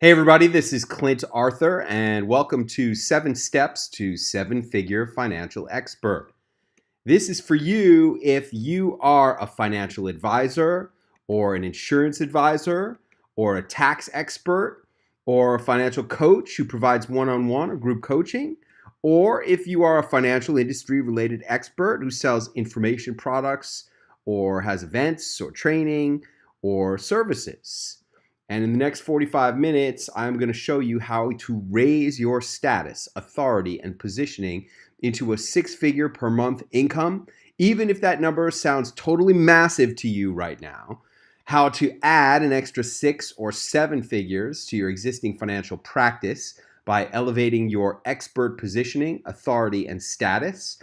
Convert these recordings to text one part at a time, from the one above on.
Hey everybody, this is Clint Arthur and welcome to 7 Steps to 7-Figure Financial Expert. This is for you if you are a financial advisor or an insurance advisor or a tax expert or a financial coach who provides one-on-one or group coaching, or if you are a financial industry related expert who sells information products or has events or training or services. And in the next 45 minutes, I'm going to show you how to raise your status, authority, and positioning into a 6-figure per month income, even if that number sounds totally massive to you right now. How to add an extra 6 or 7 figures to your existing financial practice by elevating your expert positioning, authority, and status.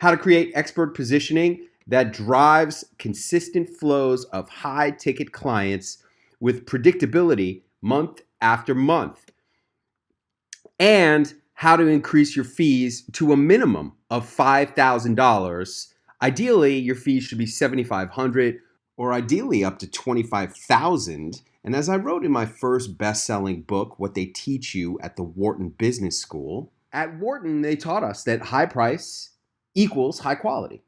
How to create expert positioning that drives consistent flows of high-ticket clients with predictability month after month, and how to increase your fees to a minimum of $5,000. Ideally, your fees should be $7,500 or ideally up to $25,000. And as I wrote in my first best-selling book, What They Teach You at the Wharton Business School, at Wharton, they taught us that high price equals high quality.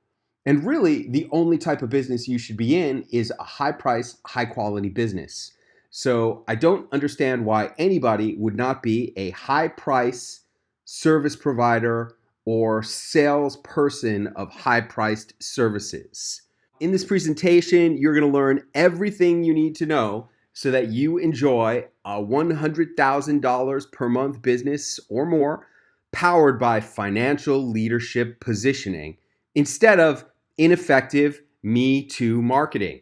And really, the only type of business you should be in is a high price, high quality business. So I don't understand why anybody would not be a high price service provider or salesperson of high priced services. In this presentation, you're going to learn everything you need to know so that you enjoy a $100,000 per month business or more powered by financial leadership positioning instead of ineffective Me Too marketing.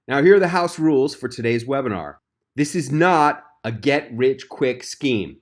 Now, here are the house rules for today's webinar. This is not a get-rich-quick scheme.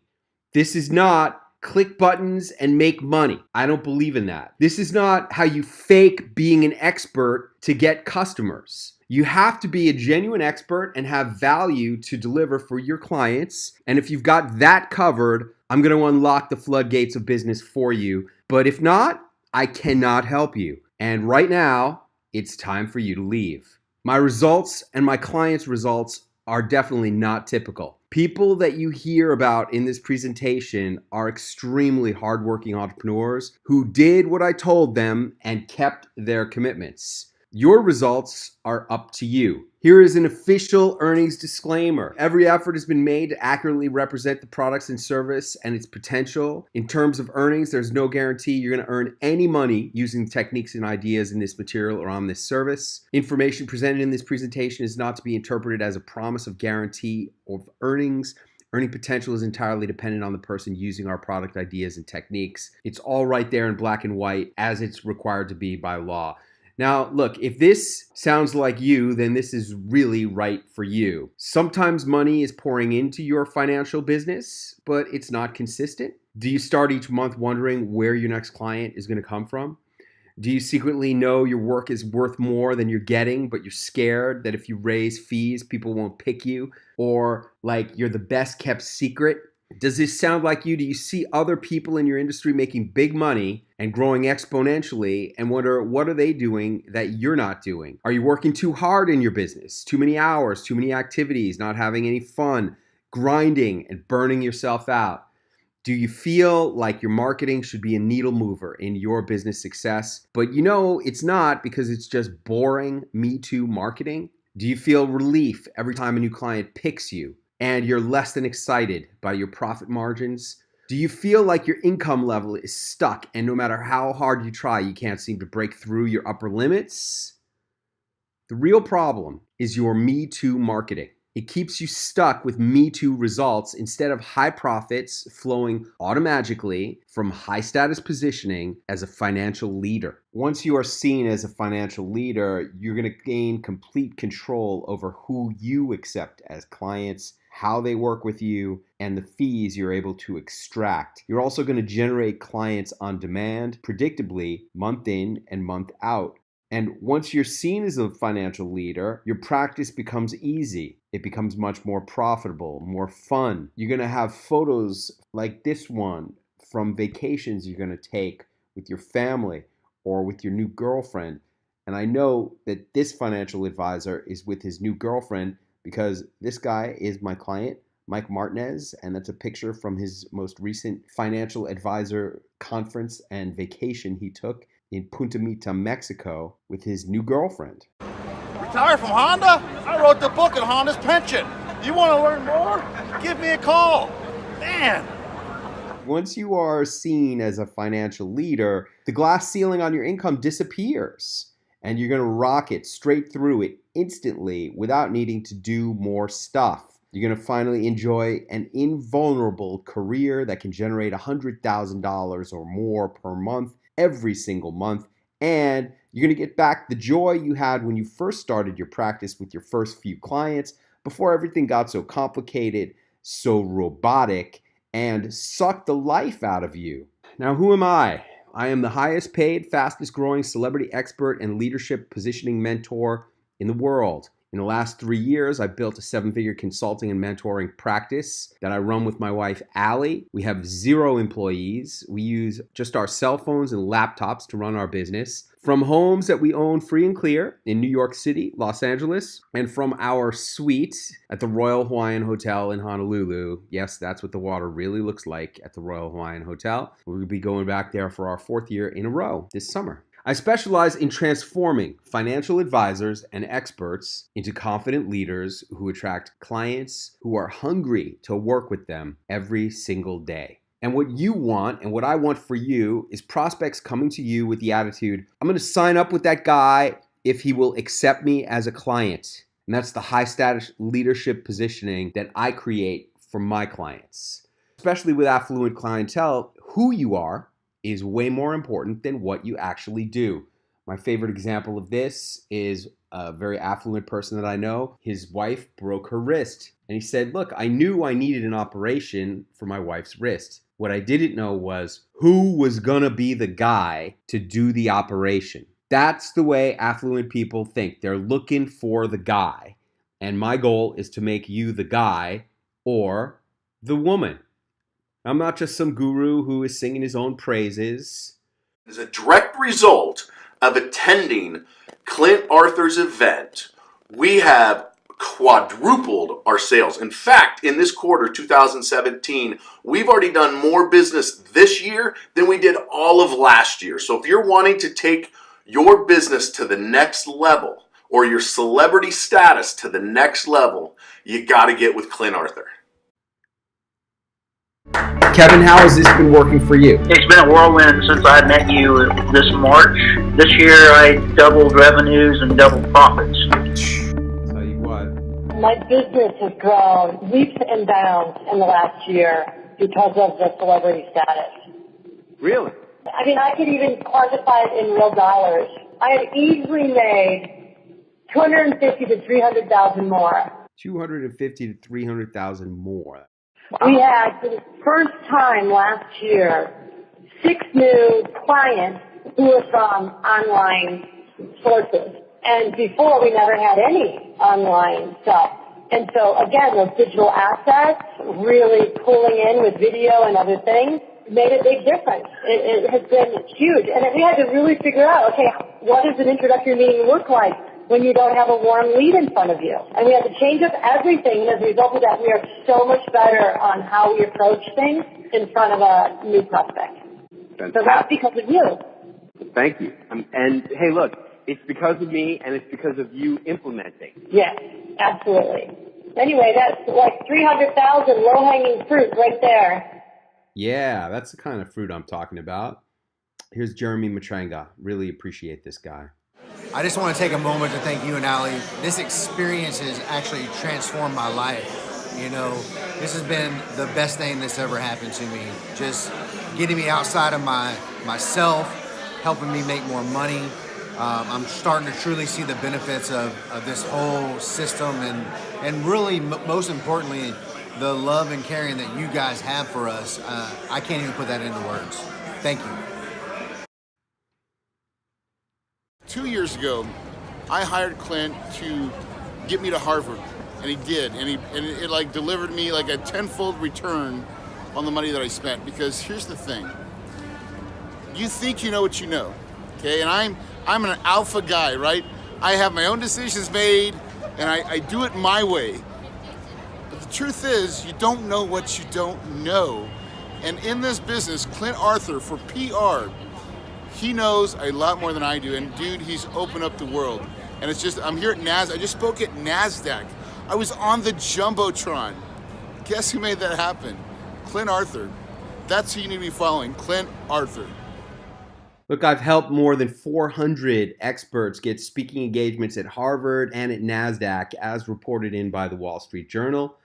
This is not click buttons and make money. I don't believe in that. This is not how you fake being an expert to get customers. You have to be a genuine expert and have value to deliver for your clients. And if you've got that covered, I'm going to unlock the floodgates of business for you. But if not, I cannot help you. And right now, it's time for you to leave. My results and my clients' results are definitely not typical. People that you hear about in this presentation are extremely hardworking entrepreneurs who did what I told them and kept their commitments. Your results are up to you. Here is an official earnings disclaimer. Every effort has been made to accurately represent the products and service and its potential. In terms of earnings, there's no guarantee you're going to earn any money using the techniques and ideas in this material or on this service. Information presented in this presentation is not to be interpreted as a promise of guarantee of earnings. Earning potential is entirely dependent on the person using our product ideas and techniques. It's all right there in black and white as it's required to be by law. Now, look, if this sounds like you, then this is really right for you. Sometimes money is pouring into your financial business, but it's not consistent. Do you start each month wondering where your next client is going to come from? Do you secretly know your work is worth more than you're getting, but you're scared that if you raise fees, people won't pick you? Or like you're the best kept secret? Does this sound like you? Do you see other people in your industry making big money and growing exponentially and wonder what are they doing that you're not doing? Are you working too hard in your business? Too many hours, too many activities, not having any fun, grinding and burning yourself out? Do you feel like your marketing should be a needle mover in your business success, but you know it's not because it's just boring Me Too marketing? Do you feel relief every time a new client picks you and you're less than excited by your profit margins? Do you feel like your income level is stuck and no matter how hard you try, you can't seem to break through your upper limits? The real problem is your Me Too marketing. It keeps you stuck with Me Too results instead of high profits flowing automatically from high status positioning as a financial leader. Once you are seen as a financial leader, you're going to gain complete control over who you accept as clients, how they work with you, and the fees you're able to extract. You're also going to generate clients on demand, predictably, month in and month out. And once you're seen as a financial leader, your practice becomes easy. It becomes much more profitable, more fun. You're going to have photos like this one from vacations you're going to take with your family or with your new girlfriend. And I know that this financial advisor is with his new girlfriend because this guy is my client, Mike Martinez, and that's a picture from his most recent financial advisor conference and vacation he took in Punta Mita, Mexico with his new girlfriend. Retired from Honda? I wrote the book on Honda's pension. You want to learn more? Give me a call. Man. Once you are seen as a financial leader, the glass ceiling on your income disappears, and you're going to rocket straight through it instantly without needing to do more stuff. You're going to finally enjoy an invulnerable career that can generate $100,000 or more per month every single month, and you're going to get back the joy you had when you first started your practice with your first few clients before everything got so complicated, so robotic, and sucked the life out of you. Now, who am I? I am the highest paid, fastest growing celebrity expert and leadership positioning mentor in the world. In the last 3 years, I built a 7-figure consulting and mentoring practice that I run with my wife, Allie. We have 0 employees. We use just our cell phones and laptops to run our business. From homes that we own free and clear in New York City, Los Angeles, and from our suite at the Royal Hawaiian Hotel in Honolulu. Yes, that's what the water really looks like at the Royal Hawaiian Hotel. We'll be going back there for our 4th year in a row this summer. I specialize in transforming financial advisors and experts into confident leaders who attract clients who are hungry to work with them every single day. And what you want and what I want for you is prospects coming to you with the attitude, I'm going to sign up with that guy if he will accept me as a client. And that's the high status leadership positioning that I create for my clients. Especially with affluent clientele, who you are is way more important than what you actually do. My favorite example of this is a very affluent person that I know. His wife broke her wrist. And he said, look, I knew I needed an operation for my wife's wrist. What I didn't know was who was gonna be the guy to do the operation. That's the way affluent people think. They're looking for the guy. And my goal is to make you the guy or the woman. I'm not just some guru who is singing his own praises. As a direct result of attending Clint Arthur's event, we have quadrupled our sales. In fact, in this quarter, 2017, we've already done more business this year than we did all of last year. So if you're wanting to take your business to the next level or your celebrity status to the next level, you got to get with Clint Arthur. Kevin, how has this been working for you? It's been a whirlwind since I met you this March. This year I doubled revenues and doubled profits. Tell you what. My business has grown leaps and bounds in the last year because of the celebrity status. Really? I mean, I could even quantify it in real dollars. I have easily made $250,000 to $300,000 more. $250,000 to $300,000 more. We had, for the first time last year, 6 new clients who were from online sources. And before, we never had any online stuff. And so, again, those digital assets really pulling in with video and other things made a big difference. It has been huge. And we had to really figure out, okay, what does an introductory meeting look like when you don't have a warm lead in front of you? And we had to change up everything. And as a result of that, we are so much better on how we approach things in front of a new prospect. Fantastic. So that's because of you. Thank you. And hey, look, it's because of me and it's because of you implementing. Yes, absolutely. Anyway, that's like 300,000 low-hanging fruit right there. Yeah, that's the kind of fruit I'm talking about. Here's Jeremy Matranga. Really appreciate this guy. I just want to take a moment to thank you and Allie. This experience has actually transformed my life. You know, this has been the best thing that's ever happened to me. Just getting me outside of myself, helping me make more money. I'm starting to truly see the benefits of this whole system and really, most importantly, the love and caring that you guys have for us. I can't even put that into words. Thank you. 2 years ago, I hired Clint to get me to Harvard, and he did, and it like delivered me like a tenfold return on the money that I spent. Because here's the thing: you think you know what you know, okay? And I'm an alpha guy, right? I have my own decisions made, and I do it my way. But the the truth is, you don't know what you don't know. And in this business, Clint Arthur, for PR, he knows a lot more than I do. And dude, he's opened up the world. And it's just, I'm here at NASDAQ. I just spoke at NASDAQ. I was on the Jumbotron. Guess who made that happen? Clint Arthur. That's who you need to be following, Clint Arthur. Look, I've helped more than 400 experts get speaking engagements at Harvard and at NASDAQ, as reported in by the Wall Street Journal.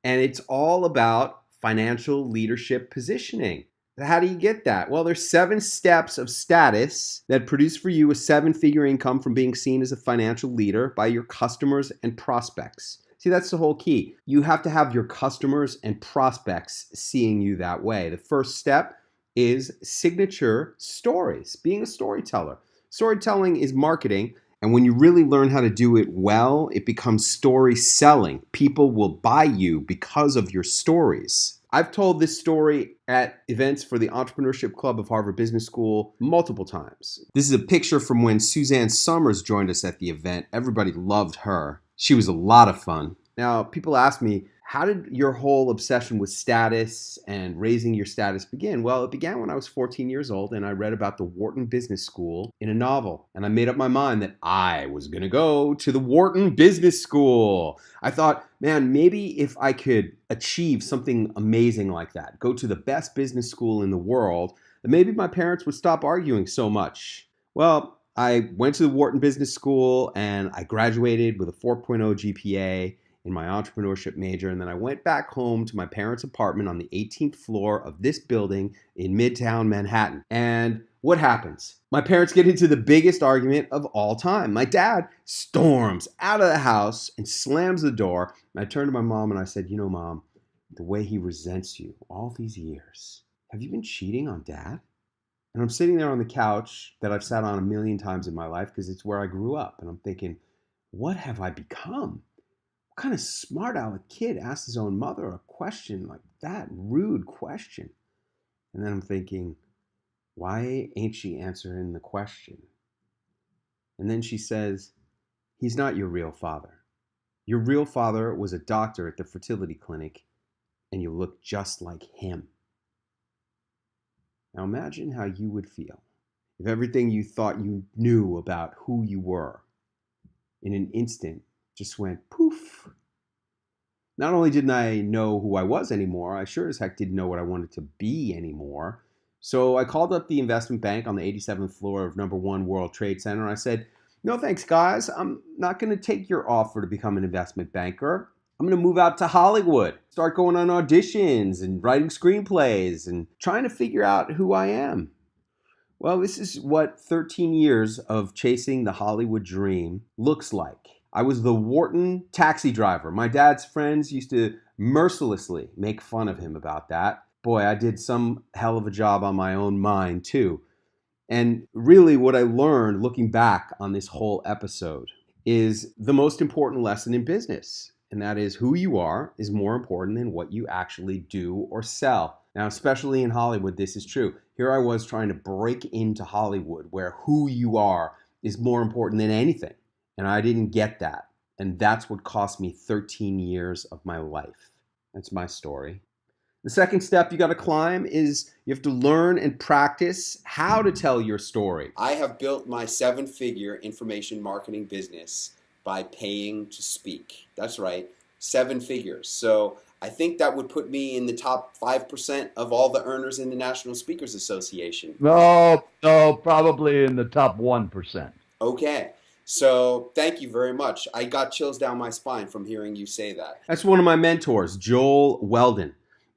And it's all about financial leadership positioning. How do you get that? Well, there's 7 steps of status that produce for you a 7-figure income from being seen as a financial leader by your customers and prospects. See, that's the whole key. You have to have your customers and prospects seeing you that way. The first step is signature stories, being a storyteller. Storytelling is marketing, and when you really learn how to do it well, it becomes story selling. People will buy you because of your stories. I've told this story at events for the Entrepreneurship Club of Harvard Business School multiple times. This is a picture from when Suzanne Summers joined us at the event. Everybody loved her. She was a lot of fun. Now, people ask me, how did your whole obsession with status and raising your status begin? Well, it began when I was 14 years old and I read about the Wharton Business School in a novel. And I made up my mind that I was going to go to the Wharton Business School. I thought, man, maybe if I could achieve something amazing like that, go to the best business school in the world, then maybe my parents would stop arguing so much. Well, I went to the Wharton Business School and I graduated with a 4.0 GPA in my entrepreneurship major, and then I went back home to my parents' apartment on the 18th floor of this building in Midtown Manhattan. And what happens? My parents get into the biggest argument of all time. My dad storms out of the house and slams the door. And I turned to my mom and I said, you know, Mom, the way he resents you all these years, have you been cheating on Dad? And I'm sitting there on the couch that I've sat on a million times in my life because it's where I grew up. And I'm thinking, what have I become? What kind of smart aleck kid asks his own mother a question like that? Rude question. And then I'm thinking, why ain't she answering the question? And then she says, he's not your real father. Your real father was a doctor at the fertility clinic, and you look just like him. Now imagine how you would feel if everything you thought you knew about who you were in an instant just went poof. Not only didn't I know who I was anymore, I sure as heck didn't know what I wanted to be anymore. So I called up the investment bank on the 87th floor of number 1 World Trade Center. I said, no thanks guys, I'm not going to take your offer to become an investment banker. I'm going to move out to Hollywood, start going on auditions and writing screenplays and trying to figure out who I am. Well, this is what 13 years of chasing the Hollywood dream looks like. I was the Wharton taxi driver. My dad's friends used to mercilessly make fun of him about that. Boy, I did some hell of a job on my own mind too. And really what I learned looking back on this whole episode is the most important lesson in business. And that is who you are is more important than what you actually do or sell. Now, especially in Hollywood, this is true. Here I was trying to break into Hollywood where who you are is more important than anything. And I didn't get that. And that's what cost me 13 years of my life. That's my story. The second step you got to climb is you have to learn and practice how to tell your story. I have built my 7-figure information marketing business by paying to speak. That's right, 7 figures. So I think that would put me in the top 5% of all the earners in the National Speakers Association. No, probably in the top 1%. Okay. So thank you very much. I got chills down my spine from hearing you say that. That's one of my mentors, Joel Weldon.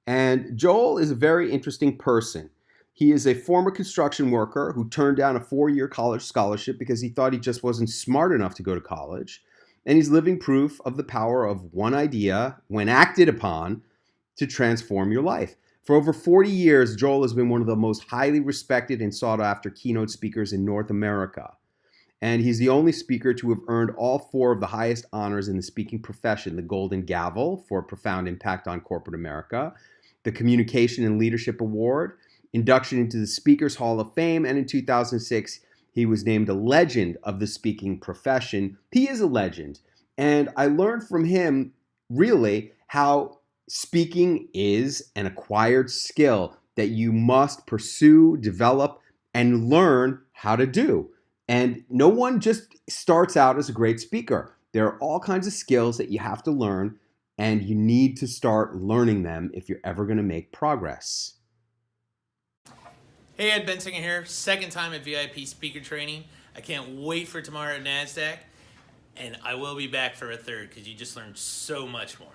And Joel is a very interesting person. He is a former construction worker who turned down a 4-year college scholarship because he thought he just wasn't smart enough to go to college. And he's living proof of the power of one idea, when acted upon, to transform your life. For over 40 years, Joel has been one of the most highly respected and sought after keynote speakers in North America. And he's the only speaker to have earned all 4 of the highest honors in the speaking profession: the Golden Gavel for profound impact on corporate America, the Communication and Leadership Award, induction into the Speakers Hall of Fame, and in 2006, he was named a legend of the speaking profession. He is a legend. And I learned from him, really, how Speaking is an acquired skill that you must pursue, develop, and learn how to do. And no one just starts out as a great speaker. There are all kinds of skills that you have to learn, and you need to start learning them if you're ever going to make progress. Hey, Ed Bensinger here. Second time at VIP speaker training. I can't wait for tomorrow at NASDAQ. And I will be back for a third because you just learned so much more.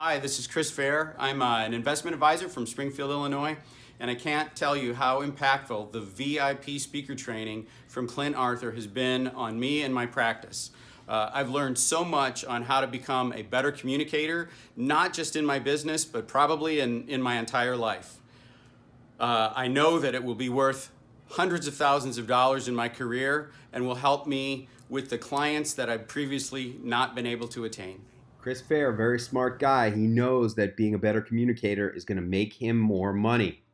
Hi, this is Chris Fair. I'm an investment advisor from Springfield, Illinois, and I can't tell you how impactful the VIP speaker training from Clint Arthur has been on me and my practice. I've learned so much on how to become a better communicator, not just in my business, but probably in my entire life. I know that it will be worth hundreds of thousands of dollars in my career and will help me with the clients that I've previously not been able to attain. Chris Fair, very smart guy. He knows that being a better communicator is going to make him more money.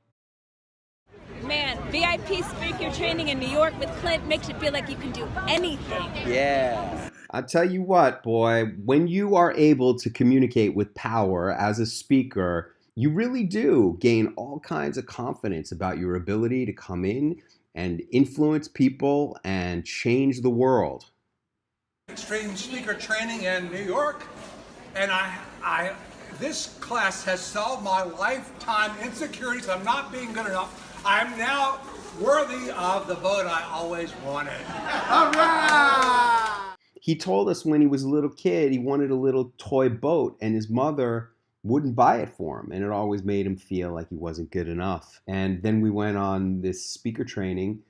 Man, VIP speaker training in New York with Clint makes you feel like you can do anything. Yeah. I'll tell you what, boy, when you are able to communicate with power as a speaker, you really do gain all kinds of confidence about your ability to come in and influence people and change the world. Extreme speaker training in New York, and this class has solved my lifetime insecurities of not being good enough. I'm now worthy of the vote I always wanted. All right! He told us when he was a little kid he wanted a little toy boat, and his mother wouldn't buy it for him, and it always made him feel like he wasn't good enough. And then we went on this speaker training.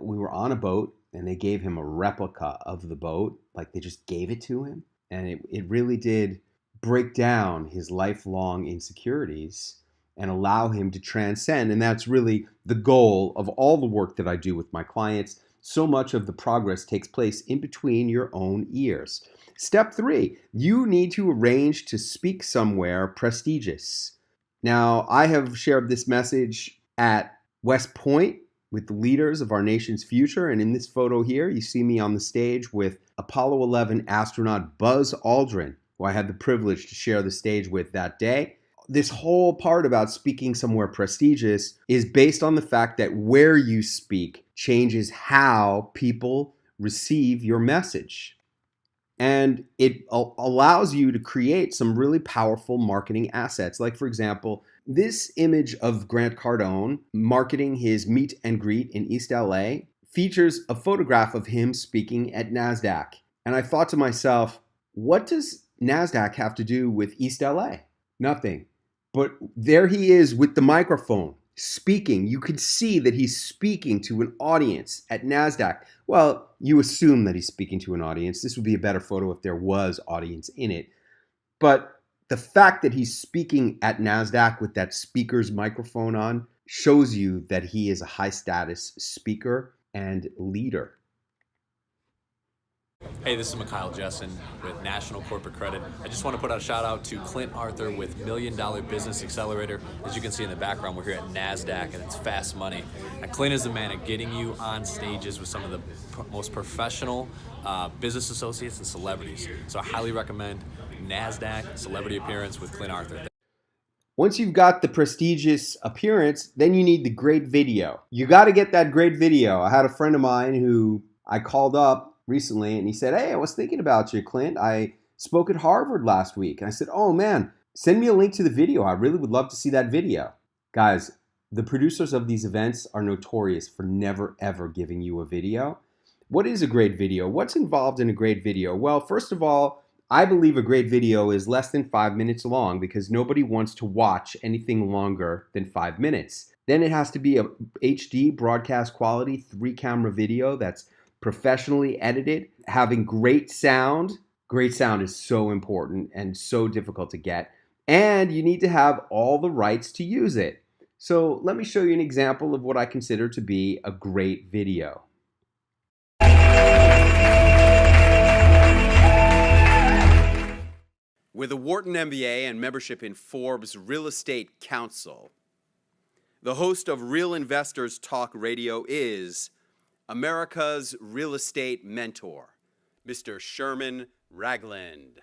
We were on a boat, and they gave him a replica of the boat, like they just gave it to him. And it really did break down his lifelong insecurities and allow him to transcend. And that's really the goal of all the work that I do with my clients. So much of the progress takes place in between your own ears. Step 3, you need to arrange to speak somewhere prestigious. Now, I have shared this message at West Point with the leaders of our nation's future. And in this photo here, you see me on the stage with Apollo 11 astronaut Buzz Aldrin, who I had the privilege to share the stage with that day. This whole part about speaking somewhere prestigious is based on the fact that where you speak changes how people receive your message. And it allows you to create some really powerful marketing assets. Like, for example, this image of Grant Cardone marketing his meet and greet in East LA features a photograph of him speaking at NASDAQ. And I thought to myself, what does NASDAQ have to do with East LA? Nothing. But there he is with the microphone speaking. You could see that he's speaking to an audience at NASDAQ. Well, you assume that he's speaking to an audience. This would be a better photo if there was audience in it. But the fact that he's speaking at NASDAQ with that speaker's microphone on shows you that he is a high status speaker and leader. Hey, this is Mikhail Jessen with National Corporate Credit. I just want to put out a shout out to Clint Arthur with $1 Million Business Accelerator. As you can see in the background, we're here at NASDAQ and it's fast money. Now, Clint is the man at getting you on stages with some of the most professional business associates and celebrities. So I highly recommend NASDAQ Celebrity Appearance with Clint Arthur. Once you've got the prestigious appearance, then you need the great video. You got to get that great video. I had a friend of mine who I called up recently and he said, "Hey, I was thinking about you, Clint. I spoke at Harvard last week." And I said, "Oh man, send me a link to the video. I really would love to see that video." Guys, the producers of these events are notorious for never ever giving you a video. What is a great video? What's involved in a great video? Well, first of all, I believe a great video is less than 5 minutes long because nobody wants to watch anything longer than 5 minutes. Then it has to be a HD broadcast quality 3-camera video that's professionally edited, having great sound. Great sound is so important and so difficult to get. And you need to have all the rights to use it. So let me show you an example of what I consider to be a great video. With a Wharton MBA and membership in Forbes Real Estate Council, the host of Real Investors Talk Radio is America's real estate mentor, Mr. Sherman Ragland.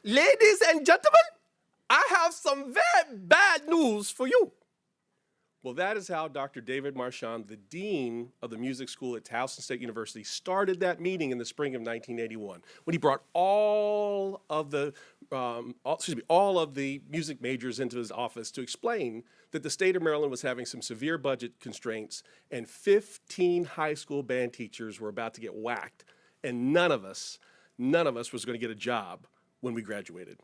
Ladies and gentlemen, I have some very bad news for you. Well, that is how Dr. David Marchand, the dean of the music school at Towson State University, started that meeting in the spring of 1981, when he brought all of the music majors into his office to explain that the state of Maryland was having some severe budget constraints and 15 high school band teachers were about to get whacked, and none of us was going to get a job when we graduated.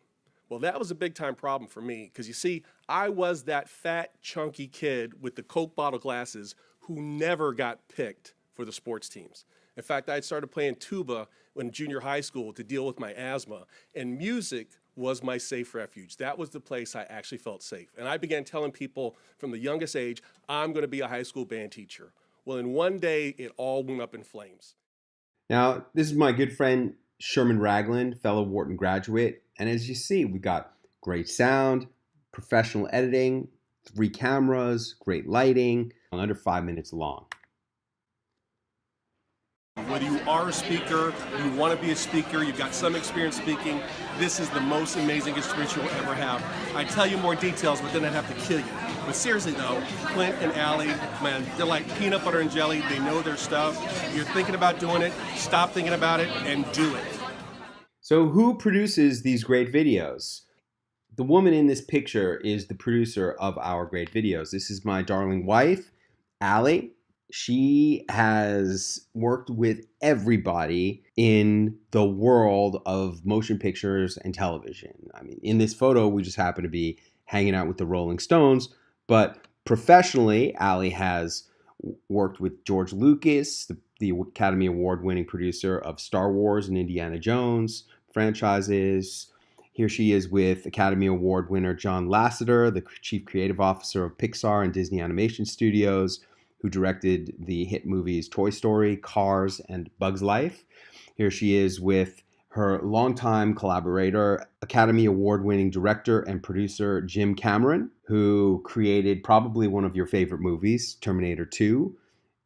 Well, that was a big time problem for me because you see, I was that fat, chunky kid with the Coke bottle glasses who never got picked for the sports teams. In fact, I had started playing tuba in junior high school to deal with my asthma, and music was my safe refuge. That was the place I actually felt safe. And I began telling people from the youngest age, I'm going to be a high school band teacher. Well, in one day, it all went up in flames. Now, this is my good friend Sherman Ragland, fellow Wharton graduate. And as you see, we got great sound, professional editing, 3 cameras, great lighting, under 5 minutes long. Whether you are a speaker, you want to be a speaker, you've got some experience speaking, this is the most amazing experience you'll ever have. I tell you more details, but then I'd have to kill you. But seriously though, Clint and Allie, man, they're like peanut butter and jelly. They know their stuff. You're thinking about doing it, stop thinking about it and do it. So who produces these great videos? The woman in this picture is the producer of our great videos. This is my darling wife, Allie. She has worked with everybody in the world of motion pictures and television. I mean, in this photo, we just happen to be hanging out with the Rolling Stones, but professionally, Allie has worked with George Lucas, the Academy Award-winning producer of Star Wars and Indiana Jones franchises. Here she is with Academy Award winner John Lasseter, the Chief Creative Officer of Pixar and Disney Animation Studios, who directed the hit movies Toy Story, Cars, and Bug's Life. Here she is with her longtime collaborator, Academy Award-winning director and producer Jim Cameron, who created probably one of your favorite movies, Terminator 2.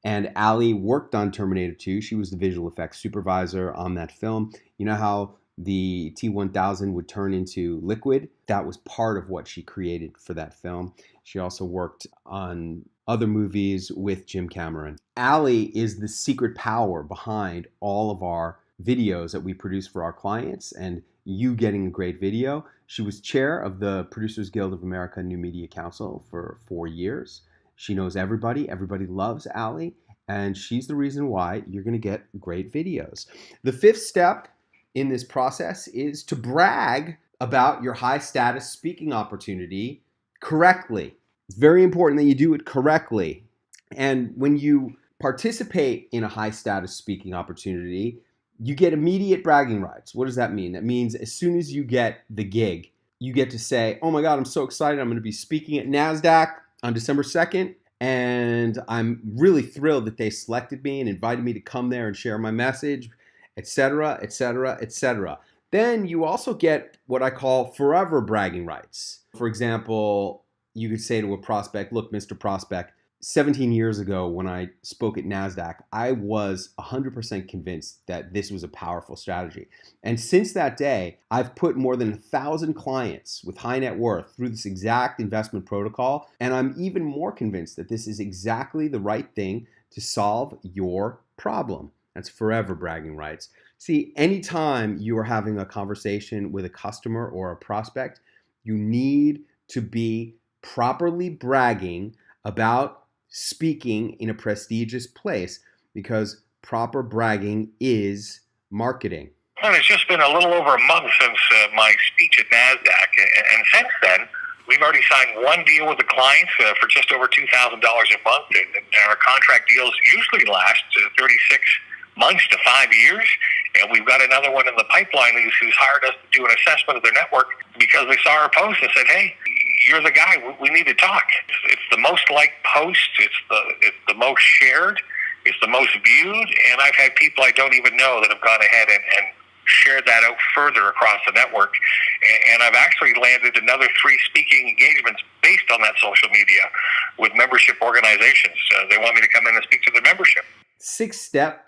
And Allie worked on Terminator 2. She was the visual effects supervisor on that film. You know how the T-1000 would turn into liquid? That was part of what she created for that film. She also worked on other movies with Jim Cameron. Allie is the secret power behind all of our videos that we produce for our clients and you getting a great video. She was chair of the Producers Guild of America New Media Council for 4 years. She knows everybody. Everybody loves Allie, and she's the reason why you're going to get great videos. The 5th step in this process is to brag about your high status speaking opportunity correctly. It's very important that you do it correctly. And when you participate in a high status speaking opportunity, you get immediate bragging rights. What does that mean? That means as soon as you get the gig, you get to say, oh my God, I'm so excited. I'm going to be speaking at NASDAQ on December 2nd. And I'm really thrilled that they selected me and invited me to come there and share my message, etc., etc., etc. Then you also get what I call forever bragging rights. For example, you could say to a prospect, look, Mr. Prospect, 17 years ago when I spoke at NASDAQ, I was 100% convinced that this was a powerful strategy. And since that day, I've put more than 1,000 clients with high net worth through this exact investment protocol. And I'm even more convinced that this is exactly the right thing to solve your problem. That's forever bragging rights. See, anytime you are having a conversation with a customer or a prospect, you need to be properly bragging about speaking in a prestigious place because proper bragging is marketing. Well, it's just been a little over a month since my speech at NASDAQ, and since then, we've already signed one deal with the clients for just over $2,000 a month, and our contract deals usually last 36 months to 5 years, and we've got another one in the pipeline who's hired us to do an assessment of their network because they saw our post and said, hey, you're the guy, we need to talk. It's the most liked post, it's the most shared, it's the most viewed, and I've had people I don't even know that have gone ahead and shared that out further across the network. And I've actually landed another 3 speaking engagements based on that social media with membership organizations. They want me to come in and speak to the membership. 6th step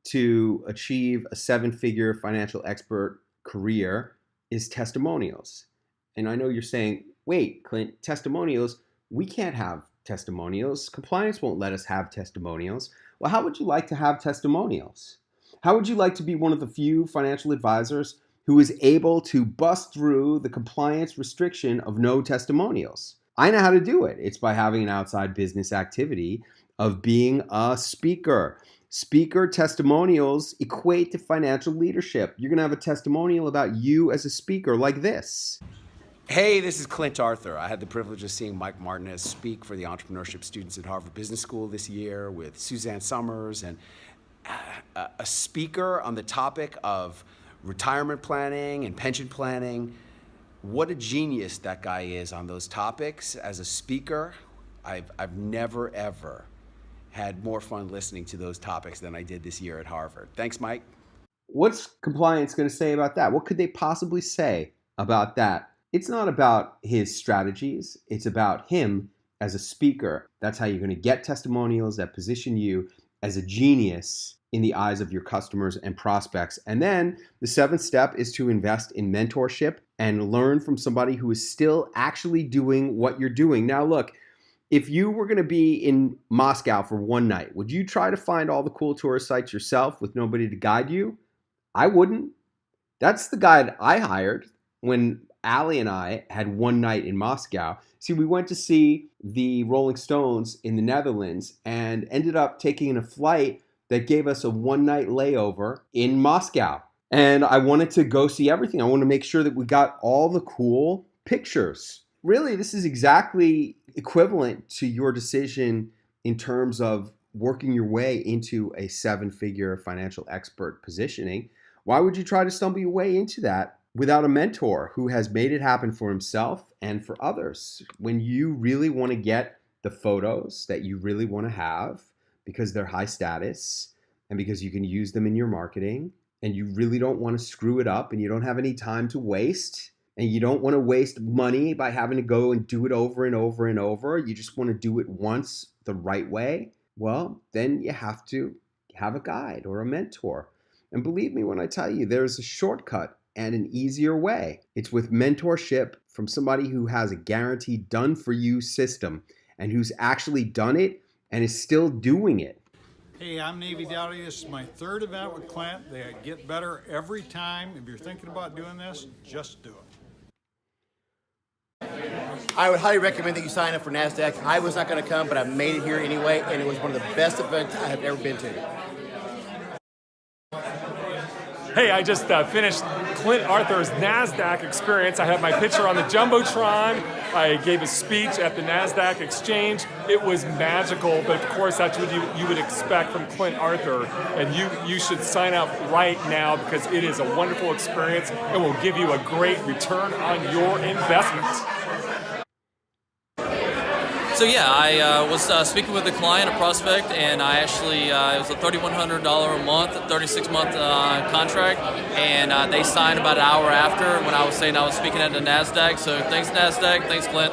to achieve a 7-figure financial expert career is testimonials. And I know you're saying, wait, Clint, testimonials, we can't have testimonials. Compliance won't let us have testimonials. Well, how would you like to have testimonials? How would you like to be one of the few financial advisors who is able to bust through the compliance restriction of no testimonials? I know how to do it. It's by having an outside business activity of being a speaker. Speaker testimonials equate to financial leadership. You're going to have a testimonial about you as a speaker like this. Hey, this is Clint Arthur. I had the privilege of seeing Mike Martinez speak for the entrepreneurship students at Harvard Business School this year with Suzanne Summers, and a speaker on the topic of retirement planning and pension planning. What a genius that guy is on those topics. As a speaker, I've never, ever had more fun listening to those topics than I did this year at Harvard. Thanks, Mike. What's compliance going to say about that? What could they possibly say about that? It's not about his strategies. It's about him as a speaker. That's how you're going to get testimonials that position you as a genius in the eyes of your customers and prospects. And then the seventh step is to invest in mentorship and learn from somebody who is still actually doing what you're doing. Now, look, if you were going to be in Moscow for one night, would you try to find all the cool tourist sites yourself with nobody to guide you? I wouldn't. That's the guide I hired when Allie and I had one night in Moscow. See, we went to see the Rolling Stones in the Netherlands and ended up taking a flight that gave us a one-night layover in Moscow. And I wanted to go see everything. I wanted to make sure that we got all the cool pictures. Really, this is exactly equivalent to your decision in terms of working your way into a seven-figure financial expert positioning. Why would you try to stumble your way into that without a mentor who has made it happen for himself and for others? When you really want to get the photos that you really want to have because they're high status and because you can use them in your marketing, and you really don't want to screw it up and you don't have any time to waste, and you don't want to waste money by having to go and do it over and over and over, you just want to do it once the right way, well, then you have to have a guide or a mentor. And believe me when I tell you, there's a shortcut and an easier way. It's with mentorship from somebody who has a guaranteed done for you system and who's actually done it and is still doing it. Hey, I'm Navy Dowdy. This is my third event with Clint. They get better every time. If you're thinking about doing this, just do it. I would highly recommend that you sign up for NASDAQ. I was not going to come, but I made it here anyway, and it was one of the best events I have ever been to. Hey, I just finished Clint Arthur's NASDAQ experience. I had my picture on the Jumbotron. I gave a speech at the NASDAQ exchange. It was magical, but of course that's what you would expect from Clint Arthur. And you should sign up right now because it is a wonderful experience and will give you a great return on your investment. So yeah, I was speaking with a client, a prospect, and I actually, it was a $3,100 a month, 36-month contract, and they signed about an hour after when I was saying I was speaking at the NASDAQ. So thanks NASDAQ, thanks Clint.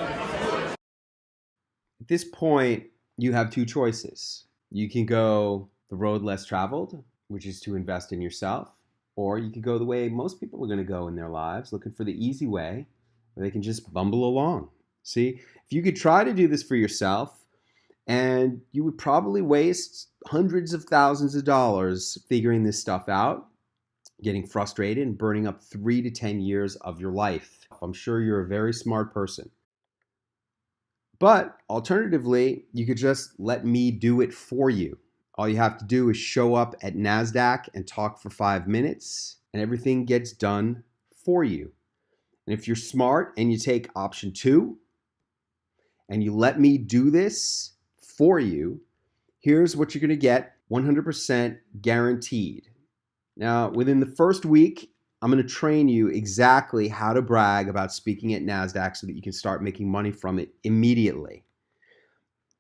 At this point, you have two choices. You can go the road less traveled, which is to invest in yourself, or you can go the way most people are going to go in their lives, looking for the easy way, where they can just bumble along. See, if you could try to do this for yourself, and you would probably waste hundreds of thousands of dollars figuring this stuff out, getting frustrated and burning up 3 to 10 years of your life. I'm sure you're a very smart person. But alternatively, you could just let me do it for you. All you have to do is show up at NASDAQ and talk for 5 minutes, and everything gets done for you. And if you're smart and you take option 2, and you let me do this for you, here's what you're going to get 100% guaranteed. Now, within the first week, I'm going to train you exactly how to brag about speaking at NASDAQ so that you can start making money from it immediately.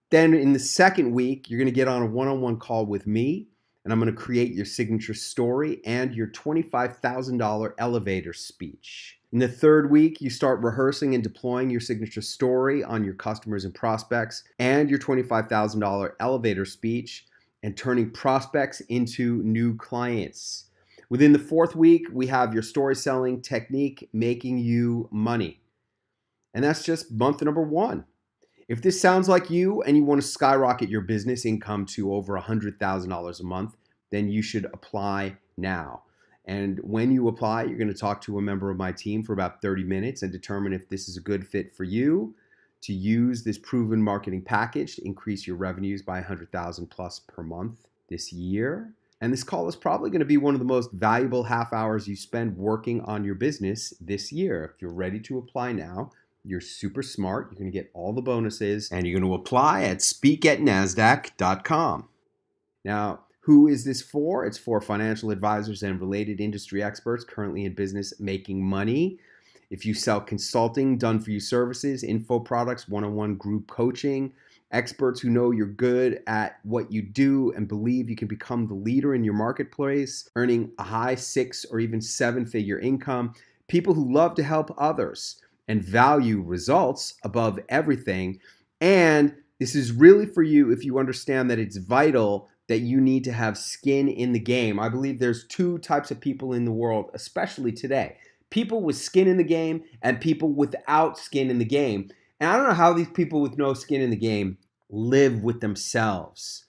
Then in the second week, you're going to get on a one-on-one call with me, and I'm going to create your signature story and your $25,000 elevator speech. In the third week, you start rehearsing and deploying your signature story on your customers and prospects and your $25,000 elevator speech and turning prospects into new clients. Within the 4th week, we have your story selling technique making you money. And that's just month number 1. If this sounds like you and you want to skyrocket your business income to over $100,000 a month, then you should apply now. And when you apply, you're going to talk to a member of my team for about 30 minutes and determine if this is a good fit for you to use this proven marketing package to increase your revenues by $100,000 plus per month this year. And this call is probably going to be one of the most valuable half hours you spend working on your business this year. If you're ready to apply now, you're super smart. You're going to get all the bonuses, and you're going to apply at speakatnasdaq.com. Now, who is this for? It's for financial advisors and related industry experts currently in business making money. If you sell consulting, done-for-you services, info products, one-on-one group coaching, experts who know you're good at what you do and believe you can become the leader in your marketplace, earning a high 6 or even 7-figure income, people who love to help others and value results above everything. And this is really for you if you understand that it's vital that you need to have skin in the game. I believe there's 2 types of people in the world, especially today. People with skin in the game and people without skin in the game. And I don't know how these people with no skin in the game live with themselves.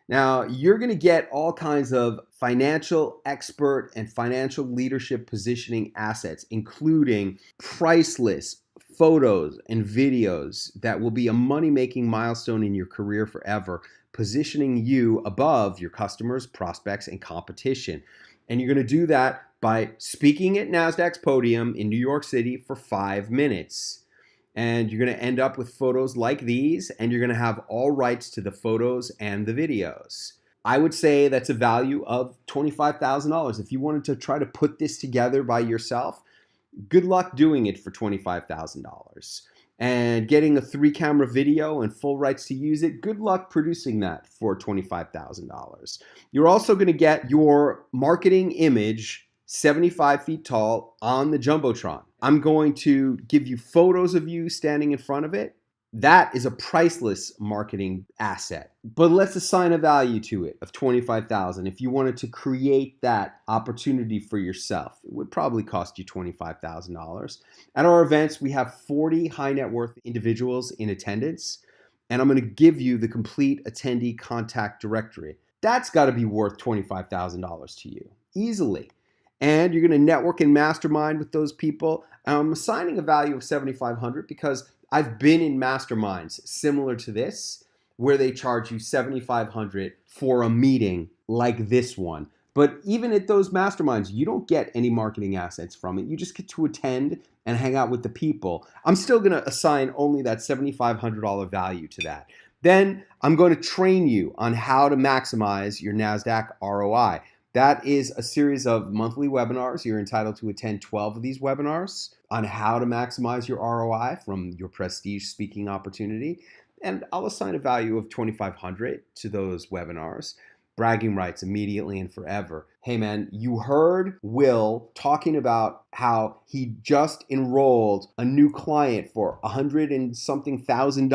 Now, you're going to get all kinds of financial expert and financial leadership positioning assets, including priceless photos and videos that will be a money-making milestone in your career forever, positioning you above your customers, prospects, and competition. And you're going to do that by speaking at NASDAQ's podium in New York City for 5 minutes. And you're going to end up with photos like these, and you're going to have all rights to the photos and the videos. I would say that's a value of $25,000. If you wanted to try to put this together by yourself, good luck doing it for $25,000. And getting a 3-camera video and full rights to use it, good luck producing that for $25,000. You're also going to get your marketing image 75 feet tall on the Jumbotron. I'm going to give you photos of you standing in front of it. That is a priceless marketing asset. But let's assign a value to it of $25,000. If you wanted to create that opportunity for yourself, it would probably cost you $25,000. At our events, we have 40 high net worth individuals in attendance, and I'm going to give you the complete attendee contact directory. That's got to be worth $25,000 to you, easily. And you're going to network and mastermind with those people. I'm assigning a value of $7,500 because I've been in masterminds similar to this where they charge you $7,500 for a meeting like this one. But even at those masterminds, you don't get any marketing assets from it. You just get to attend and hang out with the people. I'm still going to assign only that $7,500 value to that. Then I'm going to train you on how to maximize your NASDAQ ROI. That is a series of monthly webinars. You're entitled to attend 12 of these webinars on how to maximize your ROI from your prestige speaking opportunity. And I'll assign a value of $2,500 to those webinars. Bragging rights immediately and forever. Hey man, you heard Will talking about how he just enrolled a new client for $100 and something thousand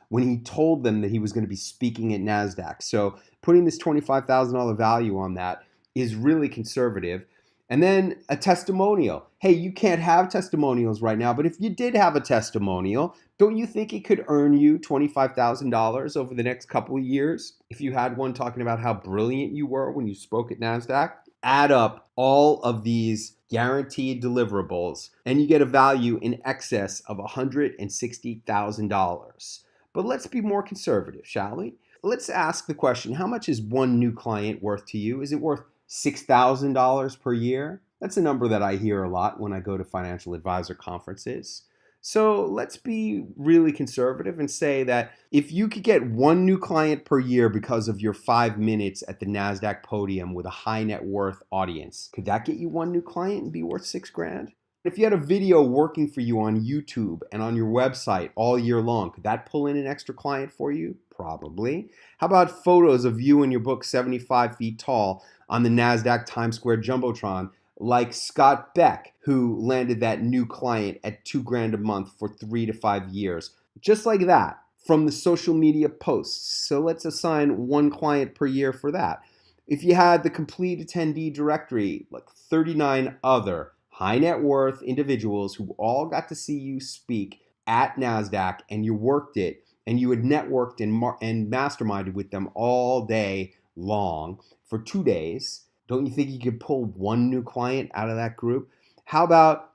when he told them that he was going to be speaking at NASDAQ. So putting this $25,000 value on that is really conservative. And then a testimonial. Hey, you can't have testimonials right now, but if you did have a testimonial, don't you think it could earn you $25,000 over the next couple of years? If you had one talking about how brilliant you were when you spoke at NASDAQ, add up all of these guaranteed deliverables, and you get a value in excess of $160,000. But let's be more conservative, shall we? Let's ask the question, how much is one new client worth to you? Is it worth $6,000 per year? That's a number that I hear a lot when I go to financial advisor conferences. So let's be really conservative and say that if you could get one new client per year because of your 5 minutes at the NASDAQ podium with a high net worth audience, could that get you one new client and be worth $6,000? If you had a video working for you on YouTube and on your website all year long, could that pull in an extra client for you? Probably. How about photos of you and your book 75 feet tall on the NASDAQ Times Square Jumbotron, like Scott Beck, who landed that new client at $2,000 a month for 3 to 5 years. Just like that, from the social media posts. So let's assign one client per year for that. if you had the complete attendee directory, like 39 other high net worth individuals who all got to see you speak at NASDAQ, and you worked it, and you had networked and masterminded with them all day long for 2 days, don't you think you could pull one new client out of that group? How about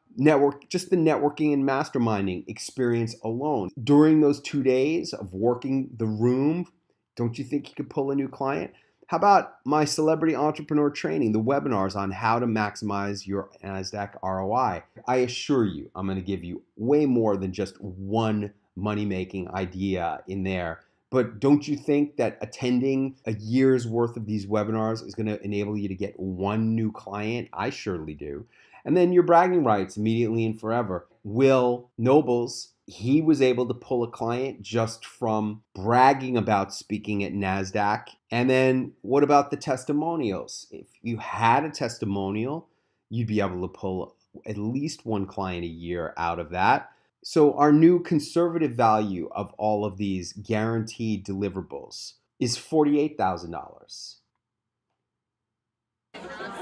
just the networking and masterminding experience alone? During those 2 days of working the room, don't you think you could pull a new client? How about my celebrity entrepreneur training, the webinars on how to maximize your NASDAQ ROI? I assure you, I'm going to give you way more than just one money-making idea in there. But don't you think that attending a year's worth of these webinars is going to enable you to get one new client? I surely do. And then your bragging rights immediately and forever. Will Nobles, he was able to pull a client just from bragging about speaking at NASDAQ. And then what about the testimonials? If you had a testimonial, you'd be able to pull at least one client a year out of that. So our new conservative value of all of these guaranteed deliverables is $48,000.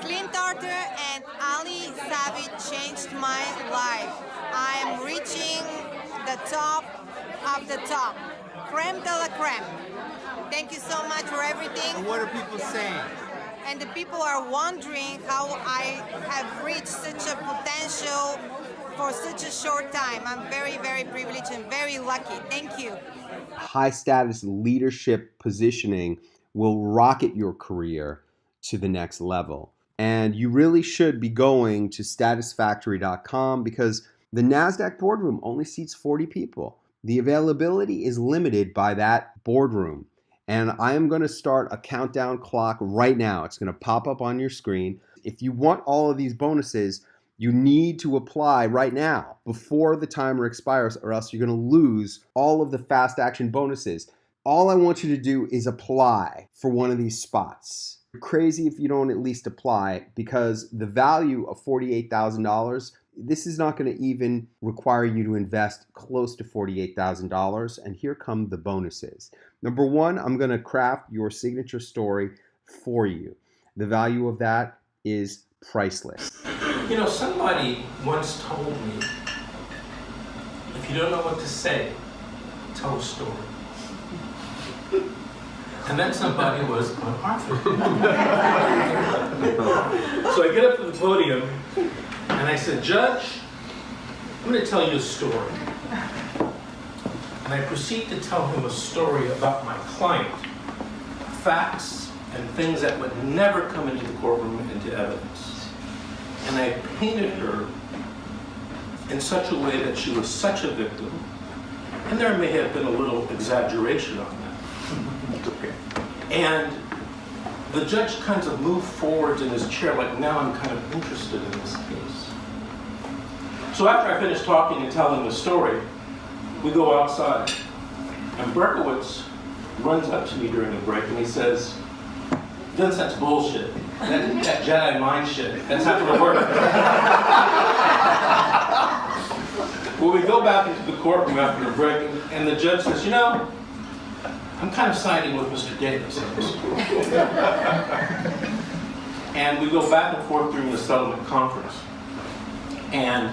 Clint Arthur and Ali Savage changed my life. I'm reaching the top of the top. Creme de la creme. Thank you so much for everything. And what are people saying? And the people are wondering how I have reached such a potential for such a short time. I'm very, very privileged and very lucky. Thank you. High status leadership positioning will rocket your career to the next level. And you really should be going to statusfactory.com because the NASDAQ boardroom only seats 40 people. The availability is limited by that boardroom. And I am going to start a countdown clock right now. It's going to pop up on your screen. If you want all of these bonuses, you need to apply right now before the timer expires, or else you're going to lose all of the fast action bonuses. All I want you to do is apply for one of these spots. You're crazy if you don't at least apply, because the value of $48,000, this is not going to even require you to invest close to $48,000. And here come the bonuses. Number one, I'm going to craft your signature story for you. The value of that is priceless. You know, somebody once told me, if you don't know what to say, tell a story. And that somebody was Clint Arthur. So I get up to the podium and I said, Judge, I'm going to tell you a story. And I proceed to tell him a story about my client, facts and things that would never come into the courtroom into evidence. And I painted her in such a way that she was such a victim, and there may have been a little exaggeration on that. Okay. And the judge kind of moved forward in his chair, like, now I'm kind of interested in this case. So after I finished talking and telling the story, we go outside, and Berkowitz runs up to me during the break and he says, Vince, that's bullshit. That Jedi mind shit, that's not gonna work. Well, we go back into the courtroom after the break, and the judge says, you know, I'm kind of siding with Mr. Davis on this. And we go back and forth during the settlement conference. And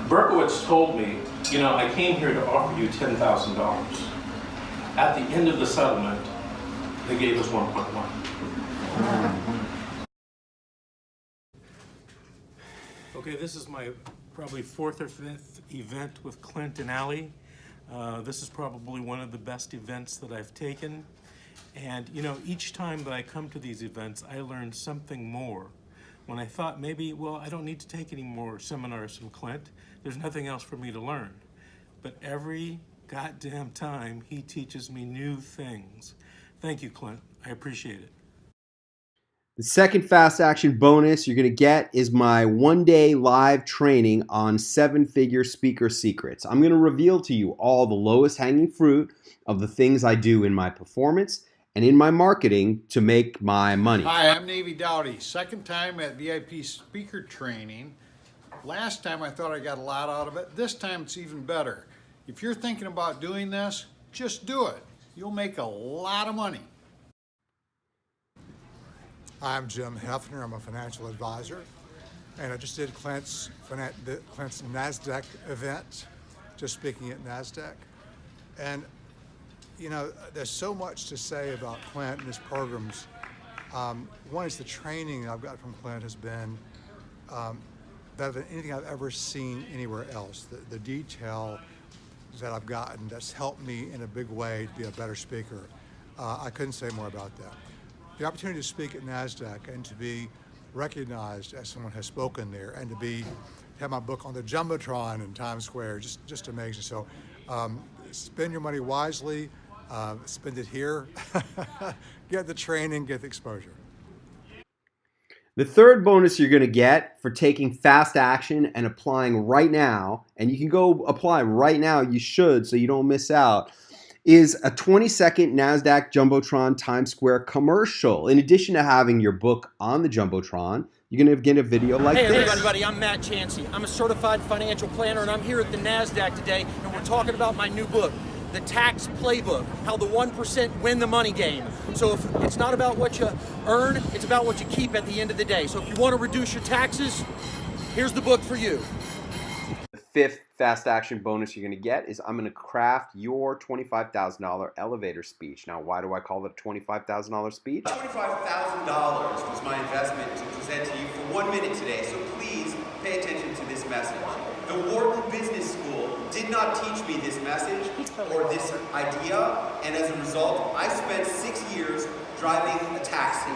Berkowitz told me, you know, I came here to offer you $10,000. At the end of the settlement, they gave us 1.1. Okay, this is my probably fourth or fifth event with Clint and Ali. This is probably one of the best events that I've taken. And you know, each time that I come to these events, I learn something more. When I thought maybe, well, I don't need to take any more seminars from Clint. There's nothing else for me to learn. But every goddamn time, he teaches me new things. Thank you, Clint. I appreciate it. The second fast action bonus you're going to get is my one-day live training on 7-figure speaker secrets. I'm going to reveal to you all the lowest hanging fruit of the things I do in my performance and in my marketing to make my money. Hi, I'm Navy Dowdy. Second time at VIP speaker training. Last time I thought I got a lot out of it. This time it's even better. If you're thinking about doing this, just do it. You'll make a lot of money. I'm Jim Hefner. I'm a financial advisor, and I just did Clint's NASDAQ event, just speaking at NASDAQ. And, you know, there's so much to say about Clint and his programs. One is the training I've got from Clint has been better than anything I've ever seen anywhere else. The detail that I've gotten that's helped me in a big way to be a better speaker. I couldn't say more about that. The opportunity to speak at NASDAQ and to be recognized as someone has spoken there, and to have my book on the Jumbotron in Times Square, just amazing. So spend your money wisely, spend it here, get the training, get the exposure. The third bonus you're going to get for taking fast action and applying right now, and you can go apply right now, you should so you don't miss out, is a 20-second NASDAQ Jumbotron Times Square commercial. In addition to having your book on the Jumbotron, you're going to get a video like this. Hey everybody, I'm Matt Chansey. I'm a certified financial planner, and I'm here at the NASDAQ today, and we're talking about my new book, The Tax Playbook, How the 1% Win the Money Game. So if it's not about what you earn, it's about what you keep at the end of the day. So if you want to reduce your taxes, here's the book for you. The fifth fast action bonus you're going to get is I'm going to craft your $25,000 elevator speech. Now, why do I call it a $25,000 speech? $25,000 was my investment to present to you for 1 minute today, so please pay attention to this message. The Wharton Business School did not teach me this message or this idea, and as a result, I spent 6 years driving a taxi.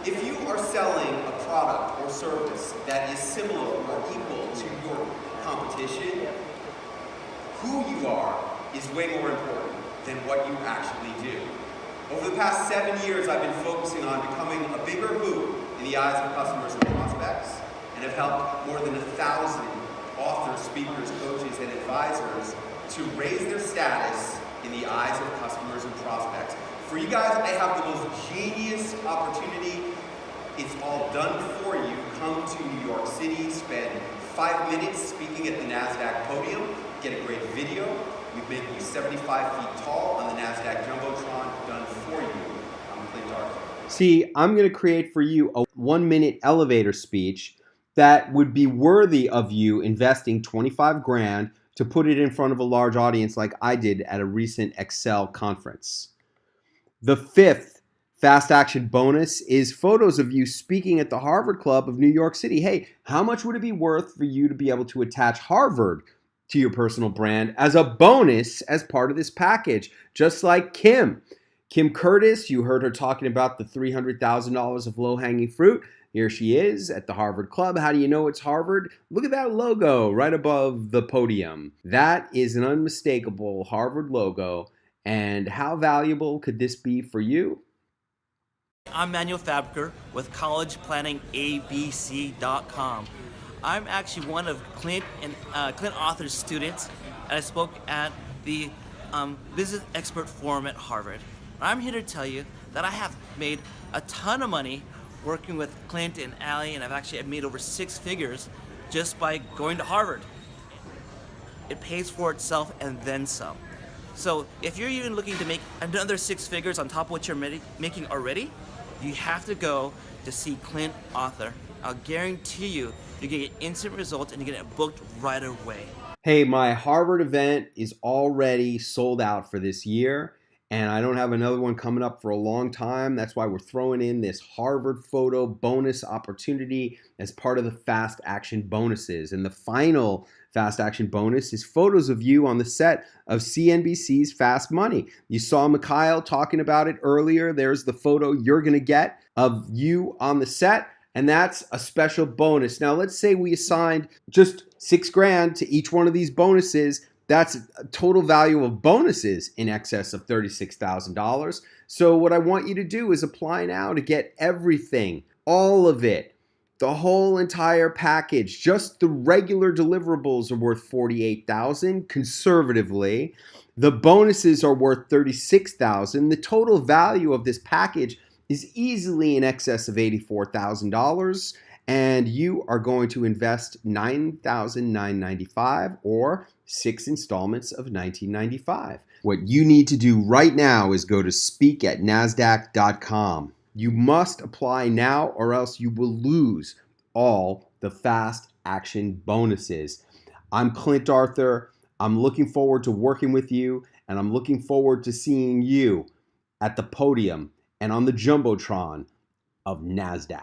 If you are selling a product or service that is similar or equal to your competition, who you are is way more important than what you actually do. Over the past 7 years, I've been focusing on becoming a bigger who in the eyes of customers and prospects, and have helped more than 1,000 authors, speakers, coaches, and advisors to raise their status in the eyes of customers and prospects. For you guys, I have the most genius opportunity. It's all done for you. Come to New York City, spend 5 minutes speaking at the NASDAQ podium, get a great video. We make you 75 feet tall on the NASDAQ Jumbotron, done for you. I'm Clint Arthur. See, I'm going to create for you a 1-minute elevator speech that would be worthy of you investing 25 grand to put it in front of a large audience like I did at a recent Excel conference. The fifth fast action bonus is photos of you speaking at the Harvard Club of New York City. Hey, how much would it be worth for you to be able to attach Harvard to your personal brand as a bonus as part of this package? Just like Kim Curtis, you heard her talking about the $300,000 of low-hanging fruit. Here she is at the Harvard Club. How do you know it's Harvard? Look at that logo right above the podium. That is an unmistakable Harvard logo. And how valuable could this be for you? I'm Manuel Fabriker with collegeplanningabc.com. I'm actually one of Clint Arthur's students, and I spoke at the Business Expert Forum at Harvard. I'm here to tell you that I have made a ton of money working with Clint and Allie, and I've made over 6 figures just by going to Harvard. It pays for itself and then some. So if you're even looking to make another 6 figures on top of what you're making already, you have to go to see Clint Arthur. I'll guarantee you, you're gonna get instant results and you're gonna get booked right away. Hey, my Harvard event is already sold out for this year, and I don't have another one coming up for a long time. That's why we're throwing in this Harvard photo bonus opportunity as part of the fast action bonuses. And the final fast action bonus is photos of you on the set of CNBC's Fast Money. You saw Mikhail talking about it earlier. There's the photo you're going to get of you on the set, and that's a special bonus. Now, let's say we assigned just 6 grand to each one of these bonuses. That's a total value of bonuses in excess of $36,000. So what I want you to do is apply now to get everything, all of it, the whole entire package. Just the regular deliverables are worth $48,000 conservatively. The bonuses are worth $36,000. The total value of this package is easily in excess of $84,000. And you are going to invest $9,995 or 6 installments of $19.95. What you need to do right now is go to speakatnasdaq.com. You must apply now or else you will lose all the fast action bonuses. I'm Clint Arthur. I'm looking forward to working with you, and I'm looking forward to seeing you at the podium and on the Jumbotron of NASDAQ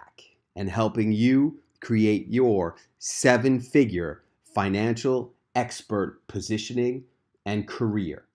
and helping you create your 7-figure financial expert positioning and career.